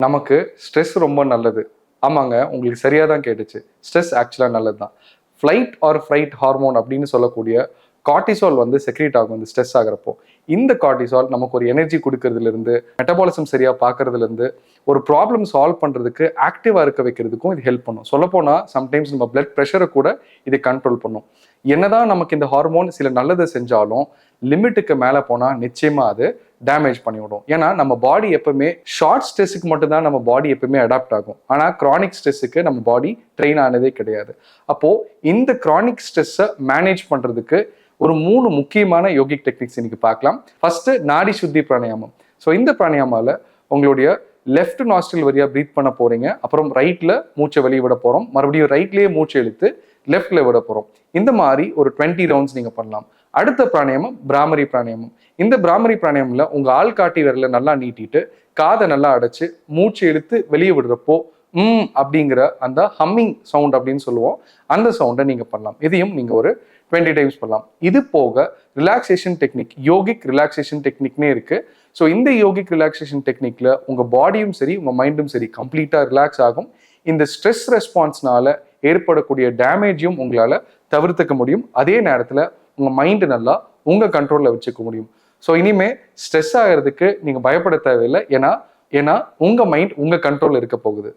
நமக்கு ஸ்ட்ரெஸ் ரொம்ப நல்லது. ஆமாங்க, உங்களுக்கு சரியா தான் கேட்டுச்சு. ஸ்ட்ரெஸ் ஆக்சுவலா நல்லது தான். ஃப்ளைட் ஆர் ஃப்ரைட் ஹார்மோன் அப்படின்னு சொல்லக்கூடிய கார்டிசால் வந்து செக்ரேட் ஆகும் இந்த ஸ்ட்ரெஸ் ஆகிறப்போ. இந்த கார்டிசால் நமக்கு ஒரு எனர்ஜி கொடுக்கறதுல இருந்து, மெட்டபாலிசம் சரியா பார்க்கறதுல இருந்து, ஒரு ப்ராப்ளம் சால்வ் பண்றதுக்கு ஆக்டிவா இருக்க வைக்கிறதுக்கும் இது ஹெல்ப் பண்ணும். சொல்லப்போனா சம்டைம்ஸ் நம்ம பிளட் ப்ரெஷரை கூட இது கண்ட்ரோல் பண்ணும். என்னதான் நமக்கு இந்த ஹார்மோன் சில நல்லதை செஞ்சாலும் லிமிட்டுக்கு மேலே போனால் நிச்சயமா அது டேமேஜ் பண்ணிவிடும். ஏன்னா நம்ம பாடி எப்பவுமே ஷார்ட் ஸ்ட்ரெஸ்ஸுக்கு மட்டும்தான் நம்ம பாடி எப்பவுமே அடாப்ட் ஆகும். ஆனால் கிரானிக் ஸ்ட்ரெஸ்ஸுக்கு நம்ம பாடி ட்ரெயின் ஆனதே கிடையாது. அப்போ இந்த கிரானிக் ஸ்ட்ரெஸ்ஸை மேனேஜ் பண்றதுக்கு ஒரு 3 முக்கியமான யோகிக் டெக்னிக்ஸ் இன்னைக்கு பார்க்கலாம். ஃபர்ஸ்ட் நாடி சுத்தி பிராணாயாமம். ஸோ இந்த பிராணாயாமால உங்களுடைய லெஃப்ட் நாஸ்ட்ரில் வழியா பிரீத் பண்ண போறீங்க. அப்புறம் ரைட்ல மூச்சை வெளியே விட போறோம். மறுபடியும் ரைட்லயே மூச்சை இழுத்து லெஃப்ட்ல விட போறோம். இந்த மாதிரி ஒரு 20 ரவுண்ட்ஸ் நீங்க பண்ணலாம். அடுத்த பிராணாயாமம் பிராமரி பிராணாயாமம். இந்த பிராமரி பிராணாயாமம்ல உங்க ஆள்காட்டி விரலை நல்லா நீட்டிட்டு காதை நல்லா அடைச்சு மூச்சு இழுத்து வெளியே விடுறப்போ அப்படிங்கிற அந்த ஹம்மிங் சவுண்ட் அப்படின்னு சொல்லுவோம். அந்த சவுண்டை நீங்க பண்ணலாம். இதையும் நீங்க ஒரு 20 டைம்ஸ் பண்ணலாம். இது போக ரிலாக்ஸேஷன் டெக்னிக், யோகிக் ரிலாக்ஸேஷன் டெக்னிக்னே இருக்கு. ஸோ இந்த யோகிக் ரிலாக்ஸேஷன் டெக்னிக்ல உங்க பாடியும் சரி உங்க மைண்டும் சரி கம்ப்ளீட்டா ரிலாக்ஸ் ஆகும். இந்த ஸ்ட்ரெஸ் ரெஸ்பான்ஸ்னால ஏற்படக்கூடிய டேமேஜையும் உங்களால தவிர்த்துக்க முடியும். அதே நேரத்துல உங்க மைண்ட் நல்லா உங்க கண்ட்ரோல்ல வச்சுக்க முடியும். ஸோ இனிமே ஸ்ட்ரெஸ் ஆகிறதுக்கு நீங்க பயப்பட தேவையில்லை. ஏன்னா உங்க மைண்ட் உங்க கண்ட்ரோல்ல இருக்க போகுது.